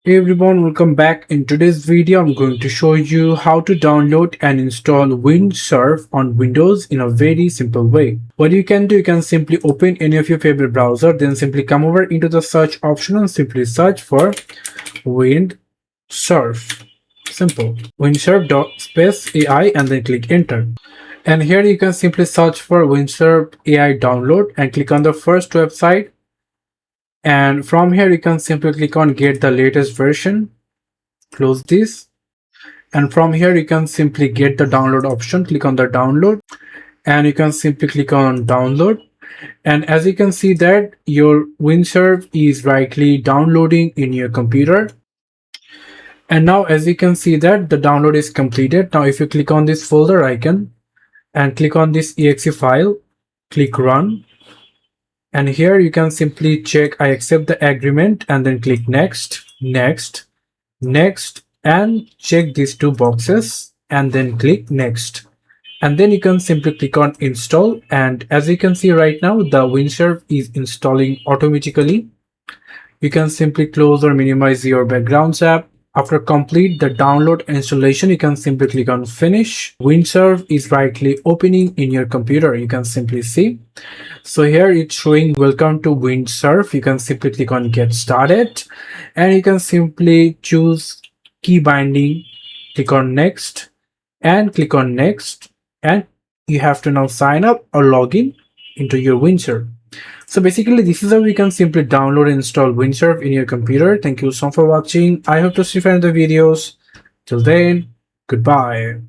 Hey everyone, welcome back. In today's video, I'm going to show you how to download and install Windsurf on Windows in a very simple way. What you can do, you can simply open any of your favorite browser, then simply come over into the search option and simply search for Windsurf. Simple. Windsurf AI and then click enter. And here you can simply search for Windsurf AI download and click on the first website. And from here you can simply click on get the latest version, close this, and from here you can simply get the download option, click on the download, and you can simply click on download. And as you can see that your Windsurf is rightly downloading in your computer. And now as you can see that the download is completed. Now if you click on this folder icon and click on this exe file, click run. And here you can simply check I accept the agreement and then click next, next, next, and check these two boxes and then click next. And then you can simply click on install. And as you can see right now, the Windsurf is installing automatically. You can simply close or minimize your background app. After complete the download installation, you can simply click on finish. Windsurf is rightly opening in your computer. You can simply see. So here it's showing welcome to Windsurf. You can simply click on get started and you can simply choose key binding, click on next and click on next, and you have to now sign up or log in into your Windsurf. So basically this is how you can simply download and install Windsurf in your computer. Thank you so much for watching. I hope to see you in the videos. Till then, goodbye.